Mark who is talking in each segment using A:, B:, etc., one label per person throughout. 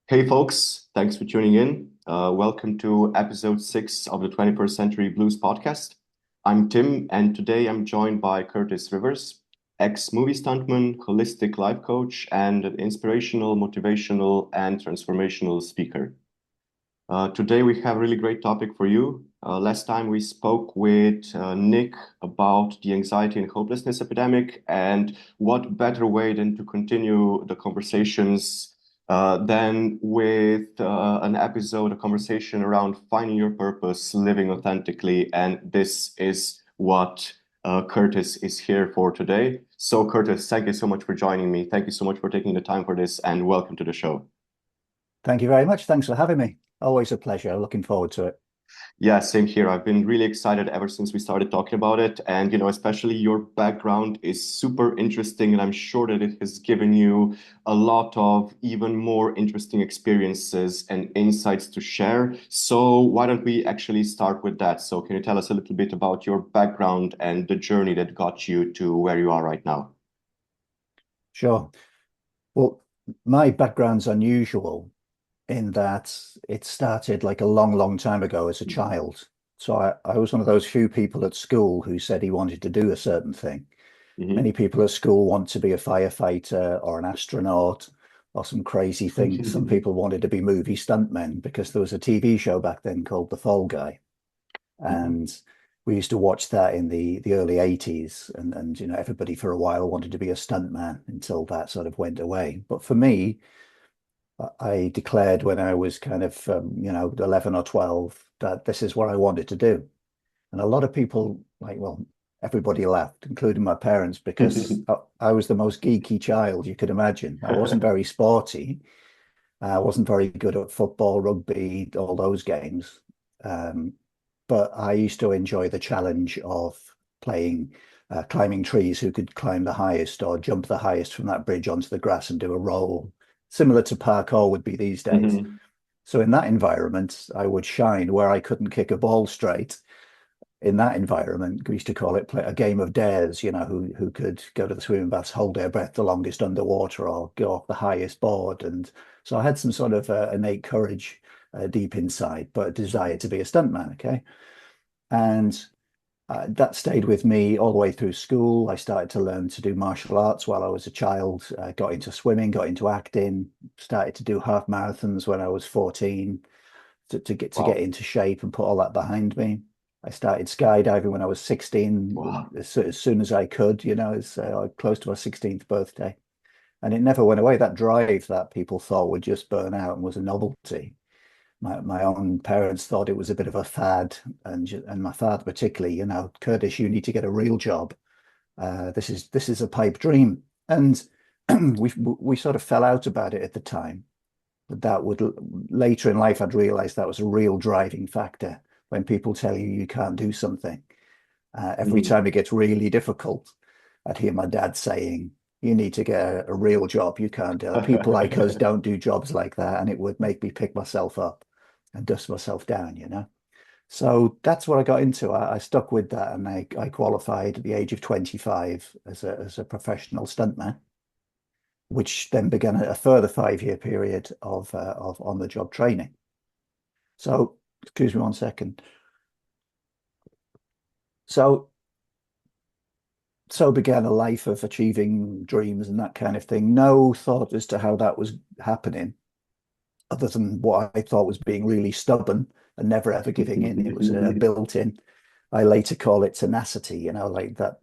A: Hey folks, thanks for tuning in. Welcome to episode 6 of the 21st Century Blues podcast. I'm Tim, and today I'm joined by Curtis Rivers, ex-movie stuntman, holistic life coach, and an inspirational, motivational, and transformational speaker. Today we have a really great topic for you. Last time we spoke with Nick about the anxiety and hopelessness epidemic, and what better way than to continue the conversations than with an episode, a conversation around finding your purpose, living authentically, and this is what Curtis is here for today. So Curtis, thank you so much for joining me. Thank you so much for taking the time for this, and welcome to the show.
B: Thank you very much. Thanks for having me. Always a pleasure. Looking forward to it.
A: Yeah, same here. I've been really excited ever since we started talking about it. And, especially your background is super interesting. And I'm sure that it has given you a lot of even more interesting experiences and insights to share. So, why don't we actually start with that? So, can you tell us a little bit about your background and the journey that got you to where you are right now?
B: Sure. Well, my background's unusual in that it started like a long, long time ago as a child. So I was one of those few people at school who said he wanted to do a certain thing. Many people at school want to be a firefighter or an astronaut or some crazy thing. Some people wanted to be movie stuntmen because there was a TV show back then called The Fall Guy. And we used to watch that in the early 80s, and everybody for a while wanted to be a stuntman until that sort of went away. But for me, I declared when I was kind of 11 or 12 that this is what I wanted to do. And a lot of people, everybody laughed, including my parents, because I was the most geeky child you could imagine. I wasn't very sporty. I wasn't very good at football, rugby, all those games. Um, but I used to enjoy the challenge of playing, climbing trees, who could climb the highest or jump the highest from that bridge onto the grass and do a roll, similar to parkour would be these days. So in that environment, I would shine where I couldn't kick a ball straight. In that environment, we used to call it play a game of dares, who could go to the swimming baths, hold their breath the longest underwater or go off the highest board. And so I had some sort of innate courage deep inside, but a desire to be a stuntman. Okay. And that stayed with me all the way through school. I started to learn to do martial arts while I was a child, got into swimming, got into acting, started to do half marathons when I was 14 to get
A: Wow.
B: into shape and put all that behind me. I started skydiving when I was 16,
A: Wow.
B: as soon as I could, it's close to my 16th birthday. And it never went away. That drive that people thought would just burn out and was a novelty. My own parents thought it was a bit of a fad, and my father particularly, Curtis, you need to get a real job. This is a pipe dream. And we sort of fell out about it at the time. But that would later in life, I'd realized that was a real driving factor when people tell you you can't do something. Every
A: Mhm.
B: time it gets really difficult, I'd hear my dad saying, "You need to get a real job. You can't do it. People like us don't do jobs like that." And it would make me pick myself up and dust myself down. So that's what I got into. I stuck with that, and I qualified at the age of 25 as a professional stuntman, which then began a further 5 year period of on the job training. So, excuse me 1 second. So, so began a life of achieving dreams and that kind of thing. No thought as to how that was happening, other than what I thought was being really stubborn and never ever giving in. It was built in. I later call it tenacity, like that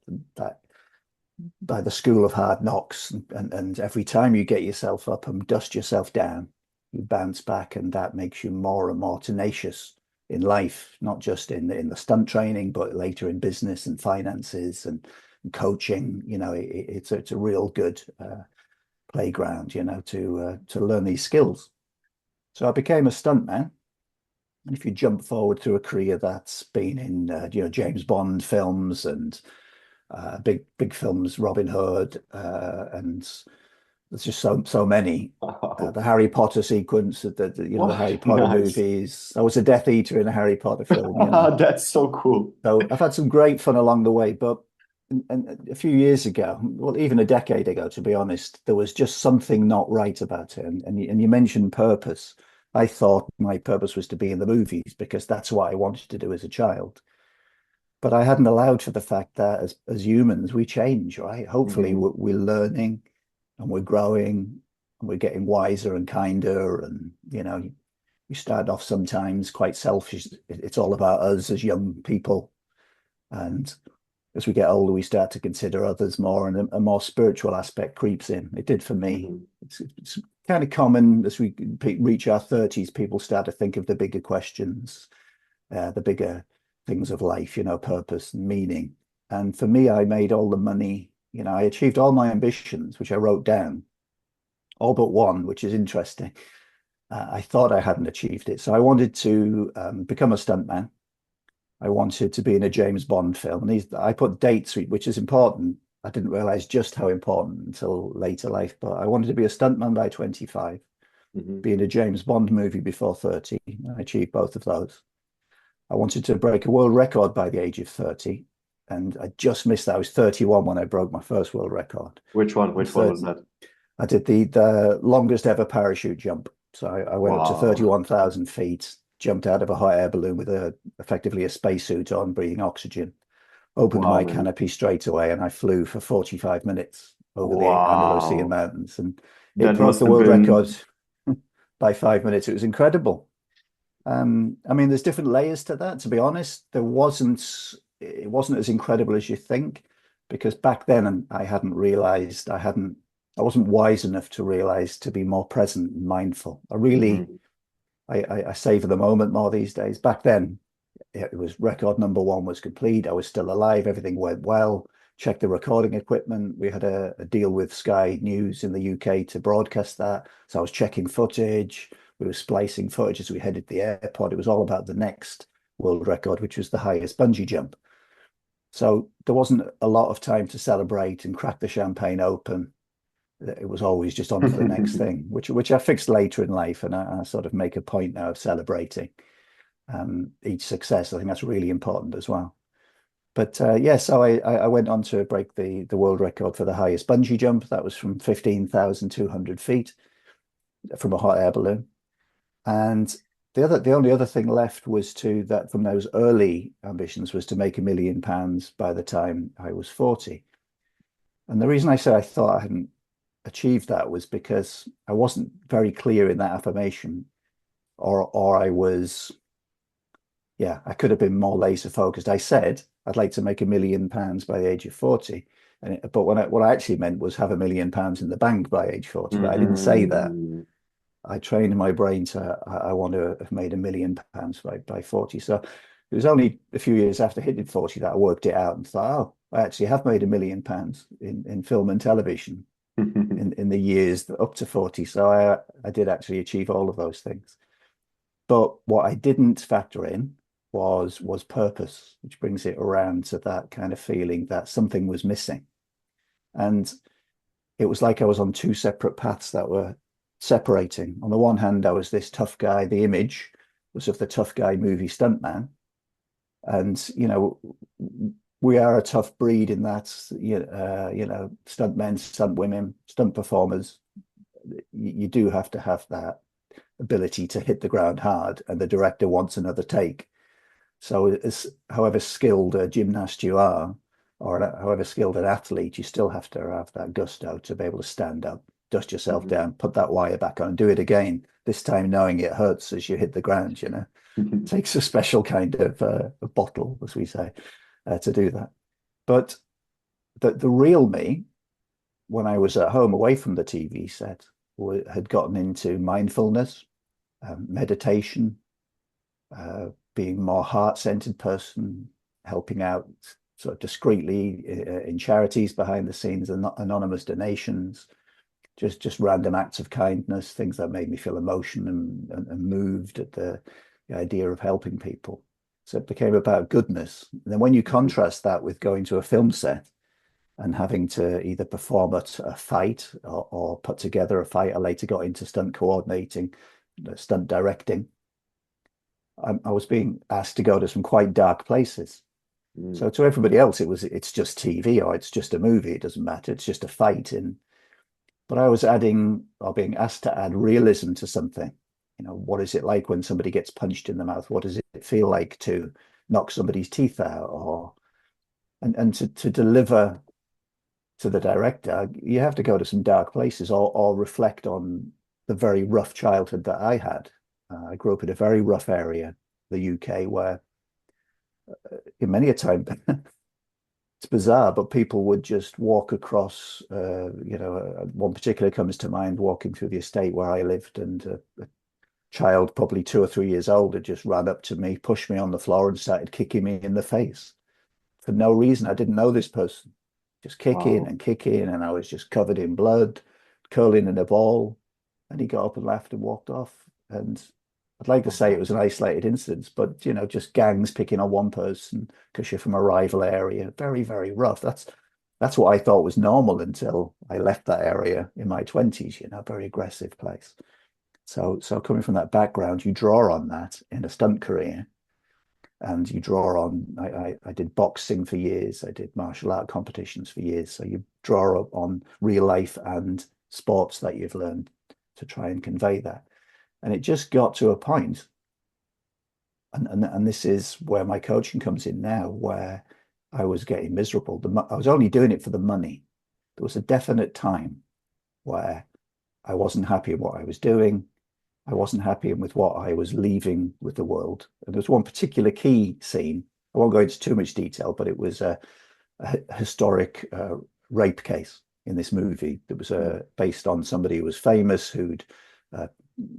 B: by the school of hard knocks. And every time you get yourself up and dust yourself down, you bounce back, and that makes you more and more tenacious in life, not just in the stunt training, but later in business and finances and coaching. It's a real good playground, to learn these skills. So I became a stuntman. And if you jump forward through a career that's been in, James Bond films and big films, Robin Hood, and there's just so many.
A: Wow.
B: The Harry Potter sequence, the
A: What?
B: Harry Potter
A: Nice.
B: movies. I was a Death Eater in a Harry Potter film.
A: That's so cool.
B: So I've had some great fun along the way, but and a few years ago, well, even a decade ago, to be honest, there was just something not right about it. And you mentioned purpose. I thought my purpose was to be in the movies because that's what I wanted to do as a child. But I hadn't allowed for the fact that as humans, we change, right? Hopefully,
A: Hmm.
B: we're learning and we're growing and we're getting wiser and kinder. And, we start off sometimes quite selfish. It's all about us as young people. And as we get older, we start to consider others more, and a more spiritual aspect creeps in. It did for me.
A: Hmm.
B: It's kind of common as we reach our 30s, people start to think of the bigger questions, the bigger things of life, purpose and meaning. And for me, I made all the money, I achieved all my ambitions, which I wrote down, all but one, which is interesting. I thought I hadn't achieved it. So I wanted to become a stuntman. I wanted to be in a James Bond film. And I put dates, which is important. I didn't realize just how important until later life, but I wanted to be a stuntman by 25,
A: Hmm.
B: be in a James Bond movie before 30. I achieved both of those. I wanted to break a world record by the age of 30, and I just missed that. I was 31 when I broke my first world record.
A: Which one?
B: I'm
A: Which one was
B: 30.
A: that?
B: I did the longest ever parachute jump. So I went up to
A: Wow.
B: 31,000 feet, jumped out of a hot air balloon with effectively a spacesuit on, breathing oxygen, opened
A: Wow,
B: my
A: man.
B: canopy straight away, and I flew for 45 minutes over the Andalusian
A: Wow.
B: mountains. And it
A: That
B: broke
A: must
B: the
A: have
B: world record
A: been.
B: by 5 minutes. It was incredible. I mean, there's different layers to that. To be honest, it wasn't as incredible as you think, because back then I hadn't realized I wasn't wise enough to realize to be more present and mindful.
A: Mhm.
B: I savor the moment more these days. Back then, it was record number one was complete. I was still alive. Everything went well. Checked the recording equipment. We had a deal with Sky News in the UK to broadcast that. So I was checking footage. We were splicing footage as we headed to the airport. It was all about the next world record, which was the highest bungee jump. So there wasn't a lot of time to celebrate and crack the champagne open. It was always just on for the next thing, which I fixed later in life, and I sort of make a point now of celebrating each success. I think that's really important as well. But yeah, so I went on to break the world record for the highest bungee jump. That was from 15,200 feet from a hot air balloon. And the only other thing left was to that from those early ambitions was to make £1 million by the time I was 40. And the reason I say I thought I hadn't achieved that was because I wasn't very clear in that affirmation, or I was, yeah, I could have been more laser focused. I said I'd like to make £1 million by the age of 40. But what I actually meant was have £1 million in the bank by age 40. But I didn't say that.
A: Mhm.
B: I trained my brain to I want to have made £1 million by 40. So it was only a few years after hitting 40 that I worked it out and thought, oh, I actually have made £1 million in film and television in the years up to 40. So I did actually achieve all of those things. But what I didn't factor in was purpose, which brings it around to that kind of feeling that something was missing. And it was like I was on two separate paths that were separating. On the one hand, I was this tough guy. The image was of the tough guy movie Stuntman. And, we are a tough breed in that, stunt men, stunt women, stunt performers. You do have to have that ability to hit the ground hard, and the director wants another take. So, however skilled a gymnast you are, or however skilled an athlete, you still have to have that gusto to be able to stand up, dust yourself down, put that wire back on, and do it again. This time, knowing it hurts as you hit the ground. It takes a special kind of a bottle, as we say, to do that. But the real me, when I was at home away from the TV set, had gotten into mindfulness, meditation, being more heart-centered person, helping out sort of discreetly in charities behind the scenes and anonymous donations, just random acts of kindness, things that made me feel emotion and moved at the idea of helping people. So it became about goodness. And then when you contrast that with going to a film set and having to either perform at a fight or put together a fight, I later got into stunt coordinating, stunt directing. I was being asked to go to some quite dark places.
A: Mm.
B: So to everybody else, it's just TV or it's just a movie. It doesn't matter. It's just a fight. But I was adding or being asked to add realism to something. What is it like when somebody gets punched in the mouth? What does it feel like to knock somebody's teeth out? Or and to deliver to the director, you have to go to some dark places or reflect on the very rough childhood that I had. I grew up in a very rough area, the UK, where in many a time it's bizarre, but people would just walk across. One particular comes to mind, walking through the estate where I lived, and a child, probably 2 or 3 years old, had just ran up to me, pushed me on the floor, and started kicking me in the face for no reason. I didn't know this person, just kicking
A: Wow.
B: and kicking, and I was just covered in blood, curling in a ball. And he got up and laughed and walked off. And I'd like to say it
A: Wow.
B: was an isolated incident, but just gangs picking on one person because you're from a rival area. Very, very rough. That's what I thought was normal until I left that area in my 20s, very aggressive place. So coming from that background, you draw on that in a stunt career, and you draw on. I did boxing for years. I did martial art competitions for years. So you draw up on real life and sports that you've learned to try and convey that. And it just got to a point, and this is where my coaching comes in now, where I was getting miserable. I was only doing it for the money. There was a definite time where I wasn't happy in what I was doing. I wasn't happy with what I was leaving with the world. And there was one particular key scene. I won't go into too much detail, but it was a historic rape case in this movie that was
A: Mm.
B: based on somebody who was famous who'd uh,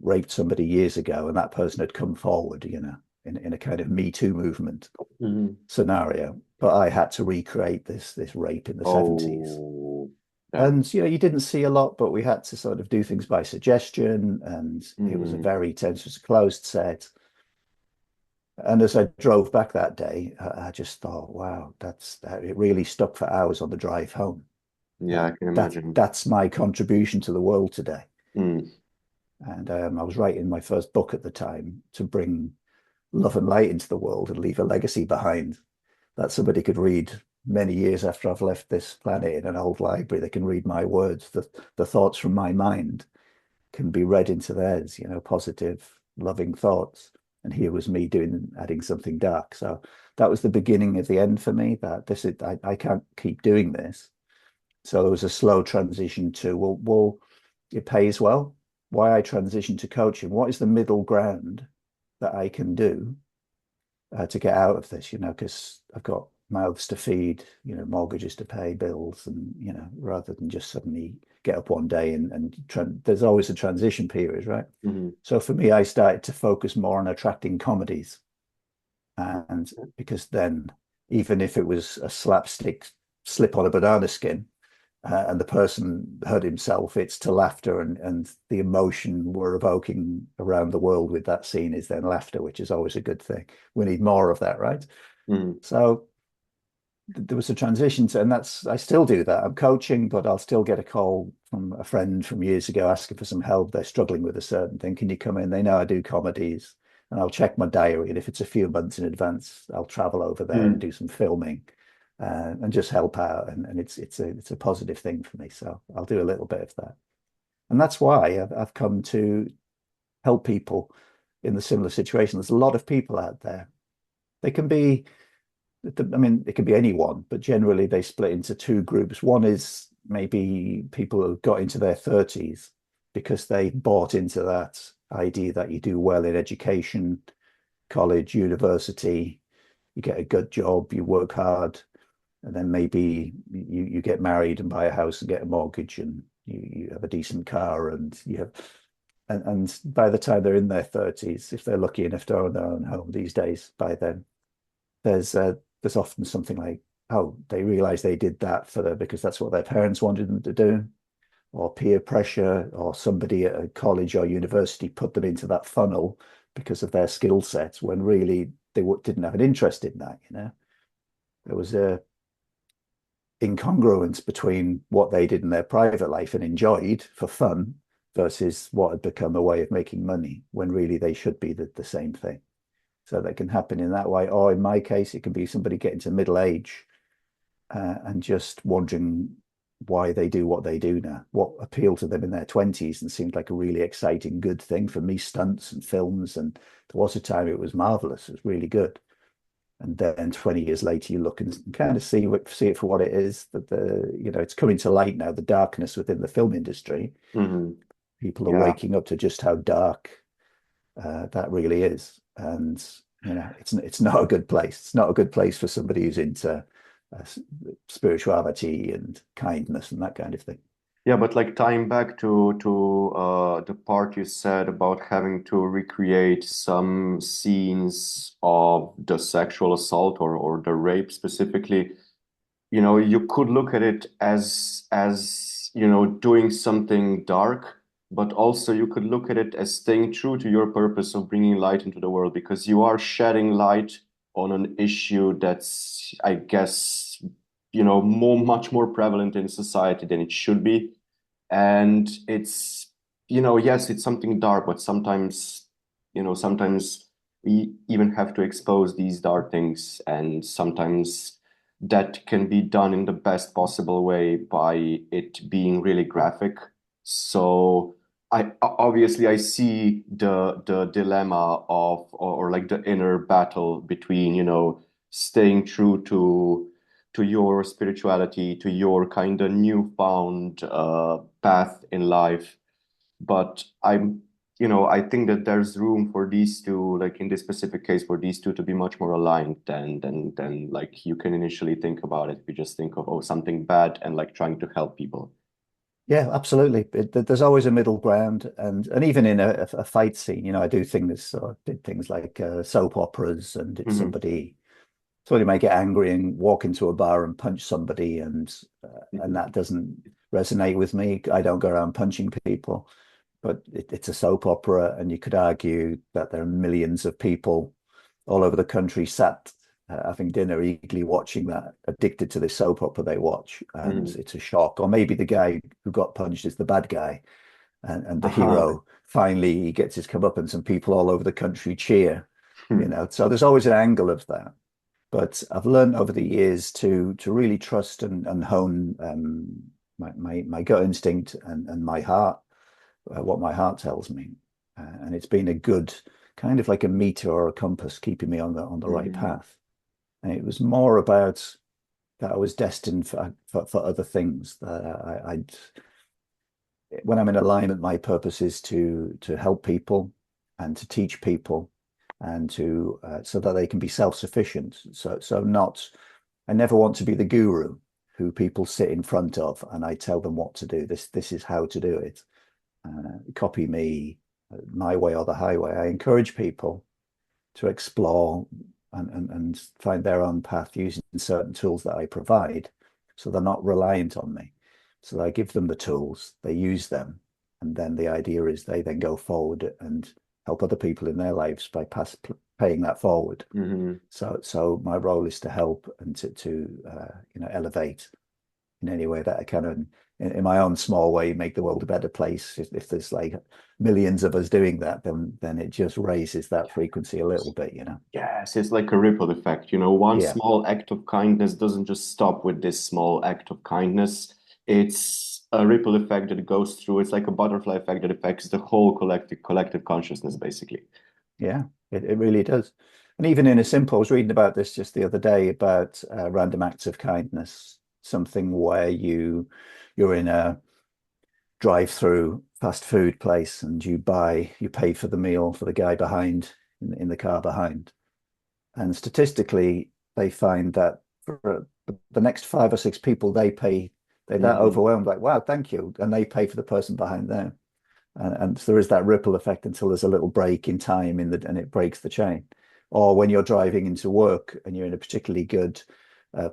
B: raped somebody years ago, and that person had come forward, in a kind of Me Too movement
A: Mhm.
B: scenario. But I had to recreate this rape in the 70s.
A: Oh, that.
B: And you didn't see a lot, but we had to sort of do things by suggestion, and it was a
A: Mhm.
B: very tense, it was a closed set. And as I drove back that day, I just thought, wow, that it really stuck for hours on the drive home.
A: Yeah,
B: That
A: I can
B: that
A: imagine.
B: that's my contribution to the world today.
A: Mm.
B: And I was writing my first book at the time to bring love and light into the world and leave a legacy behind that somebody could read many years after I've left this planet in an old library. They can read my words, the thoughts from my mind can be read into theirs, positive, loving thoughts. And here was me adding something dark. So that was the beginning of the end for me, that I can't keep doing this. So there was a slow transition to, well, it pays well. Why I transitioned to coaching? What is the middle ground that I can do to get out of this? Because I've got mouths to feed, mortgages to pay, bills, and rather than just suddenly get up one day and there's always a transition period, right?
A: Mhm.
B: So for me, I started to focus more on attracting comedies, and because then, even if it was a slapstick slip on a banana skin, and the person hurt himself, it's to laughter, and the emotion we're evoking around the world with that scene is then laughter, which is always a good thing. We need more of that, right?
A: Mhm.
B: So there was a transition to, and I still do that. I'm coaching, but I'll still get a call from a friend from years ago asking for some help. They're struggling with a certain thing. Can you come in? They know I do comedies, and I'll check my diary. And if it's a few months in advance, I'll travel over there and
A: Mhm.
B: do some filming, and just help out. And it's a positive thing for me. So I'll do a little bit of that, and that's why I've come to help people in the similar situation. There's a lot of people out there. They can be I mean, it can be anyone, but generally they split into two groups. One is maybe people who got into their 30s because they bought into that idea that you do well in education, college, university, you get a good job, you work hard, and then maybe you get married and buy a house and get a mortgage, and you have a decent car, and you have and by the time they're in their 30s, if they're lucky enough to own their own home these days, by then there's often something like, oh, they realize they did that because that's what their parents wanted them to do, or peer pressure, or somebody at a college or university put them into that funnel because of their skill sets when really they didn't have an interest in that. There was a incongruence between what they did in their private life and enjoyed for fun versus what had become a way of making money when really they should be the same thing. So that can happen in that way. Or in my case, it can be somebody getting to middle age and just wondering why they do what they do now, what appealed to them in their 20s and seemed like a really exciting, good thing. For me, stunts and films. And there was a time it was marvelous. It was really good. And then 20 years later, you look and kind of see it for what it is. That it's coming to light now, the darkness within the film industry.
A: Hmm.
B: People are
A: Yeah.
B: waking up to just how dark that really is. And it's not a good place. It's not a good place for somebody who's into uh, spirituality and kindness and that kind of thing.
A: Yeah, but like tying back to the part you said about having to recreate some scenes of the sexual assault or the rape specifically, you could look at it as doing something dark, but also you could look at it as staying true to your purpose of bringing light into the world because you are shedding light on an issue that's, I guess, much more prevalent in society than it should be. And it's, yes, it's something dark, but sometimes we even have to expose these dark things, and sometimes that can be done in the best possible way by it being really graphic. So obviously I see the dilemma of or like the inner battle between, staying true to your spirituality, to your kind of newfound path in life. But I think that there's room for these two, like in this specific case, for these two to be much more aligned than like you can initially think about it. You just think of, oh, something bad and like trying to help people.
B: Yeah, absolutely. There's always a middle ground, and even in a fight scene, I do things. I did things like soap operas, and it's
A: Hmm.
B: somebody might get angry and walk into a bar and punch somebody, and
A: Hmm.
B: that doesn't resonate with me. I don't go around punching people, but it's a soap opera, and you could argue that there are millions of people all over the country sat having dinner, eagerly watching that, addicted to this soap opera they watch, and
A: Hmm.
B: it's a shock. Or maybe the guy who got punched is the bad guy, and the
A: Uh-huh.
B: hero finally he gets his comeuppance, and people all over the country cheer.
A: Hmm.
B: So there's always an angle of that. But I've learned over the years to really trust and hone my gut instinct and my heart, what my heart tells me. And it's been a good kind of like a meter or a compass keeping me on the right
A: Hmm.
B: path. And it was more about that I was destined for other things. That when I'm in alignment, my purpose is to help people and to teach people and to so that they can be self-sufficient. So not I never want to be the guru who people sit in front of and I tell them what to do. This is how to do it. Copy me, my way or the highway. I encourage people to explore and find their own path using certain tools that I provide, so they're not reliant on me. So I give them the tools, they use them, and then the idea is they then go forward and help other people in their lives by paying that forward.
A: Hmm.
B: So my role is to help and to elevate in any way that I can, and in my own small way, make the world a better place. If there's like millions of us doing that, then it just raises that frequency a little bit.
A: Yes, it's like a ripple effect. One
B: Yeah,
A: small act of kindness doesn't just stop with this small act of kindness. It's a ripple effect that goes through. It's like a butterfly effect that affects the whole collective consciousness, basically.
B: yeah, it really does. And even in a simple, I was reading about this just the other day about random acts of kindness, something where you're in a drive-through fast food place and you pay for the meal for the guy behind in the car behind. And statistically, they find that for the next five or six people they pay, they're that
A: Hmm.
B: overwhelmed, like, wow, thank you. And they pay for the person behind them. And so there is that ripple effect until there's a little break in time and it breaks the chain. Or when you're driving into work and you're in a particularly good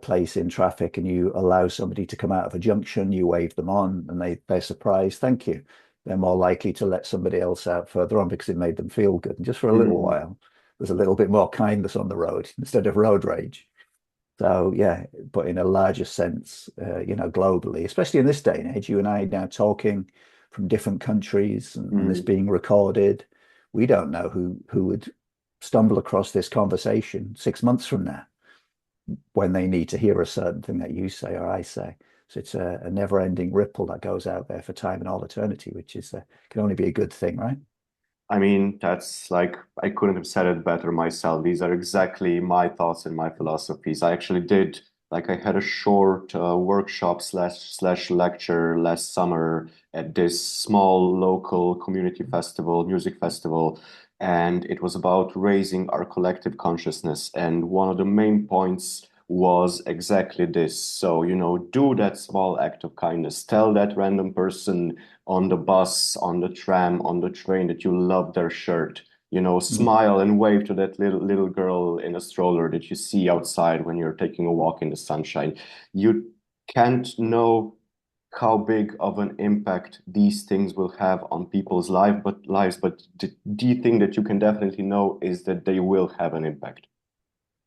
B: place in traffic and you allow somebody to come out of a junction, you wave them on and they're surprised, thank you. They're more likely to let somebody else out further on because it made them feel good. And just for a little
A: Hmm.
B: while, there's a little bit more kindness on the road instead of road rage. So yeah, but in a larger sense, globally, especially in this day and age, you and I now talking from different countries and this
A: Hmm.
B: being recorded, we don't know who would stumble across this conversation 6 months from now when they need to hear a certain thing that you say or I say. So it's a never-ending ripple that goes out there for time and all eternity, which is can only be a good thing, right?
A: I mean, that's like, I couldn't have said it better myself. These are exactly my thoughts and my philosophies. I actually did, like, I had a short workshop slash lecture last summer at this small local community festival, music festival, and it was about raising our collective consciousness. And one of the main points was exactly this. So, do that small act of kindness. Tell that random person on the bus, on the tram, on the train that you love their shirt.
B: Mm.
A: Smile and wave to that little girl in a stroller that you see outside when you're taking a walk in the sunshine. You can't know how big of an impact these things will have on people's lives, but the thing that you can definitely know is that they will have an impact.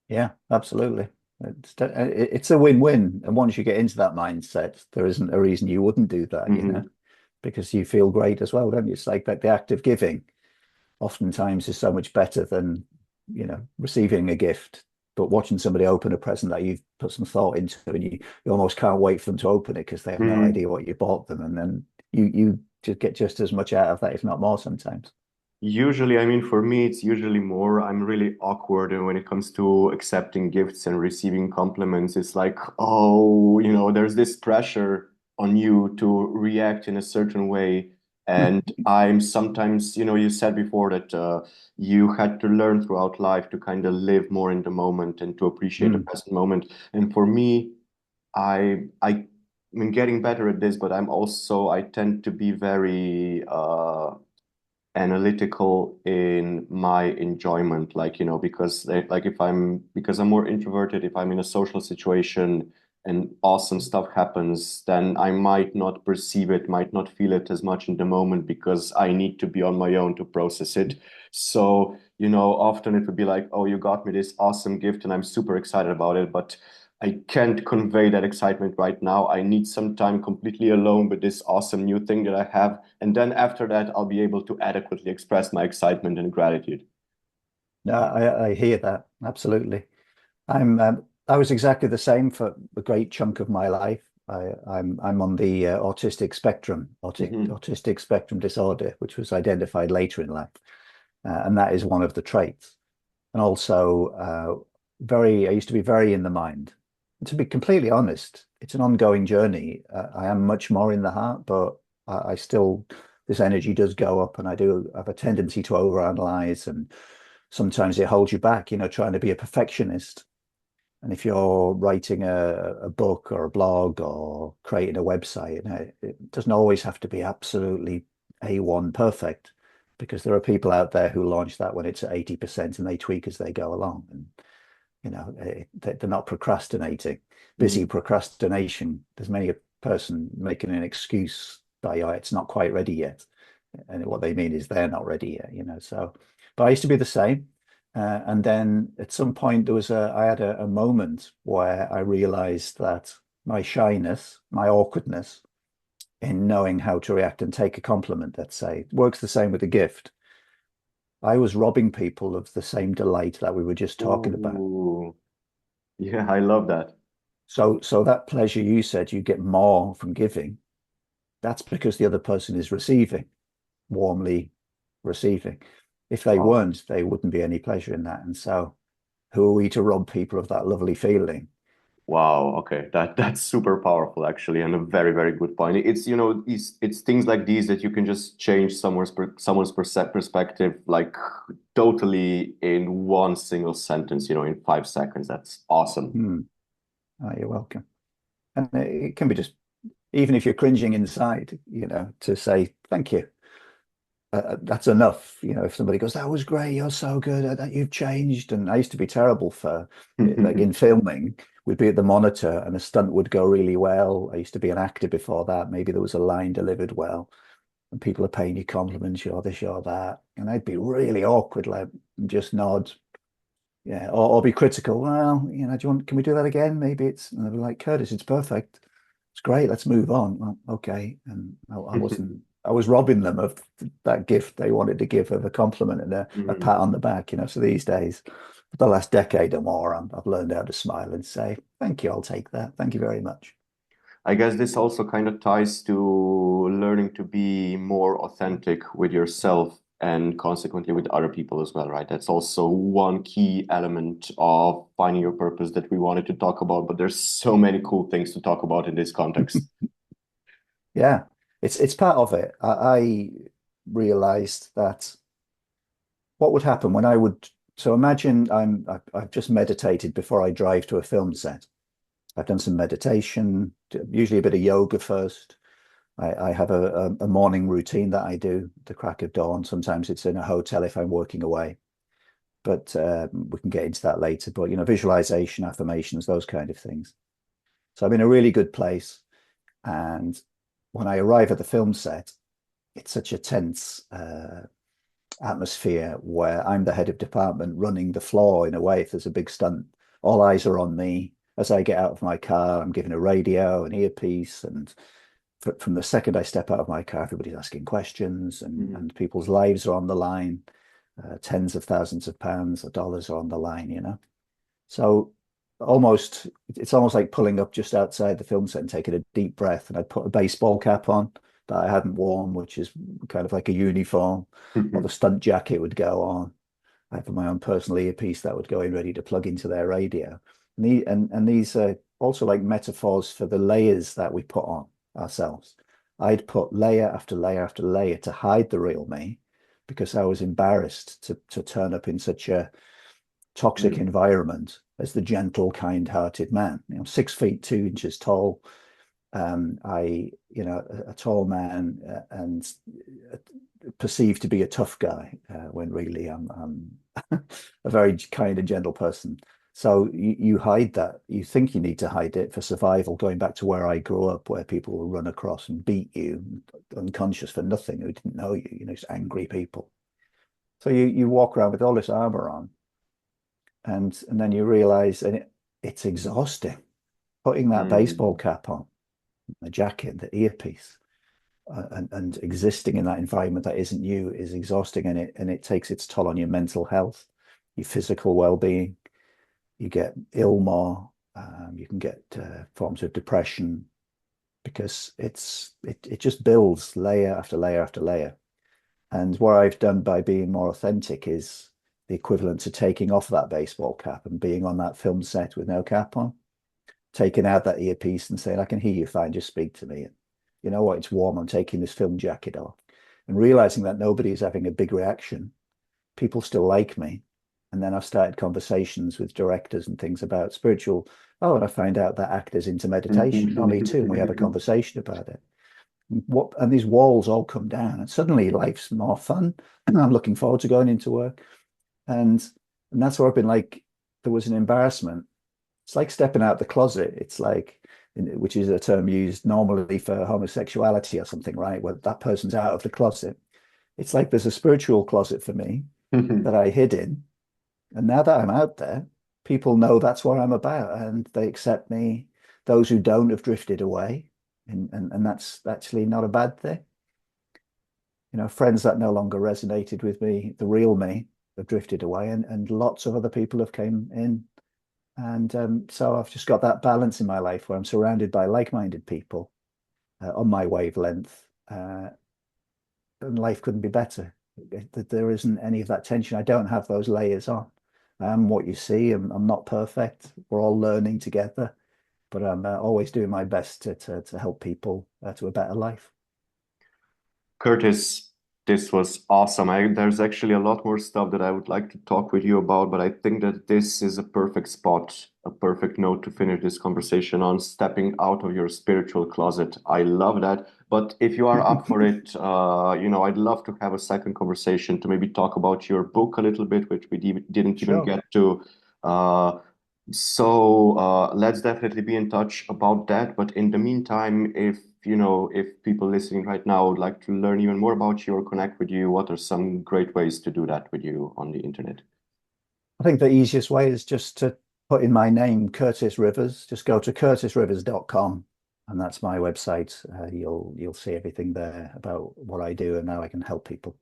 B: Yeah, absolutely. It's a win-win. And once you get into that mindset, there isn't a reason you wouldn't do that,
A: Hmm.
B: because you feel great as well, don't you? It's like that the act of giving oftentimes is so much better than, receiving a gift. But watching somebody open a present that you've put some thought into, and you almost can't wait for them to open it because they have no idea what you bought them. And then you just get just as much out of that, if not more sometimes.
A: Usually, I mean, for me, it's usually more, I'm really awkward when it comes to accepting gifts and receiving compliments. It's like, oh, there's this pressure on you to react in a certain way. And I'm sometimes, you said before that you had to learn throughout life to kind of live more in the moment and to appreciate the
B: Mm.
A: present moment. And for me, I mean, getting better at this, but I tend to be very analytical in my enjoyment, like, because because I'm more introverted. If I'm in a social situation and awesome stuff happens, then I might not perceive it, might not feel it as much in the moment because I need to be on my own to process it. So, often it would be like, oh, you got me this awesome gift and I'm super excited about it, but I can't convey that excitement right now. I need some time completely alone with this awesome new thing that I have. And then after that, I'll be able to adequately express my excitement and gratitude.
B: No, I hear that. Absolutely. I was exactly the same for a great chunk of my life. I'm on the
A: Hmm.
B: autistic spectrum disorder, which was identified later in life, and that is one of the traits. And also, I used to be very in the mind. And to be completely honest, it's an ongoing journey. I am much more in the heart, but I still, this energy does go up, and I do have a tendency to overanalyze, and sometimes it holds you back, trying to be a perfectionist. And if you're writing a book or a blog or creating a website, it doesn't always have to be absolutely A1 perfect, because there are people out there who launch that when it's at 80% and they tweak as they go along. And, they're not procrastinating. Busy
A: Hmm.
B: procrastination. There's many a person making an excuse by, oh, it's not quite ready yet. And what they mean is they're not ready yet. So, but I used to be the same. And then at some point I had a moment where I realized that my shyness, my awkwardness in knowing how to react and take a compliment, let's say, works the same with a gift. I was robbing people of the same delight that we were just talking about.
A: Ooh, yeah, I love that.
B: So that pleasure you said you get more from giving, that's because the other person is receiving, warmly receiving. If they
A: Wow.
B: weren't, there wouldn't be any pleasure in that. And so who are we to rob people of that lovely feeling?
A: Wow. Okay. That's super powerful, actually, and a very, very good point. It's things like these that you can just change someone's perspective, like totally in one single sentence, in 5 seconds. That's awesome.
B: Hmm. Oh, you're welcome. And it can be just, even if you're cringing inside, to say thank you. That's enough. If somebody goes, that was great, you're so good, that you've changed. And I used to be terrible for, like in filming, we'd be at the monitor and a stunt would go really well. I used to be an actor before that. Maybe there was a line delivered well, and people are paying you compliments, you're this, you're that. And I'd be really awkward, like just nod. Yeah, or be critical. Well, can we do that again? Maybe and they'd be like, Curtis, it's perfect. It's great. Let's move on. Well, okay. And I wasn't. I was robbing them of that gift they wanted to give of a compliment and a
A: Mhm.
B: pat on the back, you know. So these days, for the last decade or more, I've learned how to smile and say, thank you, I'll take that. Thank you very much.
A: I guess this also kind of ties to learning to be more authentic with yourself and consequently with other people as well, right? That's also one key element of finding your purpose that we wanted to talk about, but there's so many cool things to talk about in this context.
B: Yeah, it's part of it. I realized that what would happen when I would. So imagine I've just meditated before I drive to a film set. I've done some meditation, usually a bit of yoga first. I have a morning routine that I do, the crack of dawn. Sometimes it's in a hotel if I'm working away, but we can get into that later. But you know, visualization, affirmations, those kind of things. So I'm in a really good place, and when I arrive at the film set, it's such a tense atmosphere where I'm the head of department running the floor in a way. If there's a big stunt, all eyes are on me. As I get out of my car, I'm given a radio, an earpiece, and from the second I step out of my car, everybody's asking questions,
A: Mhm.
B: and people's lives are on the line. Tens of thousands of pounds or dollars are on the line, you know. So it's almost like pulling up just outside the film set and taking a deep breath. And I put a baseball cap on that I hadn't worn, which is kind of like a uniform, or the stunt jacket would go on. I have my own personal earpiece that would go in ready to plug into their radio. And these are also like metaphors for the layers that we put on ourselves. I'd put layer after layer after layer to hide the real me because I was embarrassed to turn up in such a toxic
A: Mhm.
B: environment as the gentle, kind-hearted man. You know, 6 feet 2 inches tall. A tall man and perceived to be a tough guy when really I'm a very kind and gentle person. So you hide that. You think you need to hide it for survival. Going back to where I grew up, where people will run across and beat you unconscious for nothing, who didn't know you. You know, just angry people. So you walk around with all this armor on, and then you realize, and it's exhausting. Putting that baseball
A: Mhm.
B: cap on, the jacket, the earpiece, and existing in that environment that isn't you is exhausting, and it takes its toll on your mental health, your physical well-being. You get ill more. You can get forms of depression because it just builds layer after layer after layer. And what I've done by being more authentic is the equivalent to taking off that baseball cap and being on that film set with no cap on, taking out that earpiece and saying, I can hear you fine, just speak to me. And you know what? It's warm. I'm taking this film jacket off. And realizing that nobody is having a big reaction. People still like me. And then I've started conversations with directors and things about spiritual. Oh, and I find out that actors into meditation. Oh, me too. And we have a conversation about it. And these walls all come down, and suddenly life's more fun. And I'm looking forward to going into work. And and that's where I've been like, there was an embarrassment. It's like stepping out the closet. It's like, which is a term used normally for homosexuality or something, right? Where that person's out of the closet. It's like there's a spiritual closet for me that I hid in. And now that I'm out there, people know that's what I'm about and they accept me. Those who don't have drifted away. And that's actually not a bad thing. You know, friends that no longer resonated with me, the real me, have drifted away, and lots of other people have came in. And so I've just got that balance in my life where I'm surrounded by like-minded people on my wavelength, and life couldn't be better. There isn't any of that tension. I don't have those layers on. I am what you see. I'm not perfect. We're all learning together, but I'm always doing my best to help people to a better life.
A: Curtis, this was awesome. There's actually a lot more stuff that I would like to talk with you about, but I think that this is a perfect spot, a perfect note to finish this conversation on stepping out of your spiritual closet. I love that. But if you are up for it, I'd love to have a second conversation to maybe talk about your book a little bit, which we didn't even
B: Sure.
A: get to. Uh, let's definitely be in touch about that. But in the meantime, if people listening right now would like to learn even more about you or connect with you, what are some great ways to do that with you on the internet?
B: I think the easiest way is just to put in my name, Curtis Rivers. Just go to curtisrivers.com. and that's my website. You'll see everything there about what I do and how I can help people.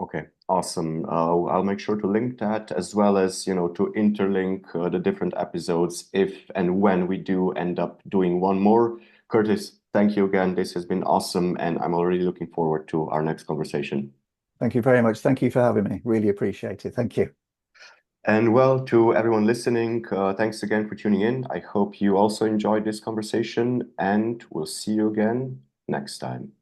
A: Okay, awesome. I'll make sure to link that as well as, to interlink the different episodes if and when we do end up doing one more. Curtis, thank you again. This has been awesome, and I'm already looking forward to our next conversation.
B: Thank you very much. Thank you for having me. Really appreciate it. Thank you.
A: And well, to everyone listening, thanks again for tuning in. I hope you also enjoyed this conversation, and we'll see you again next time.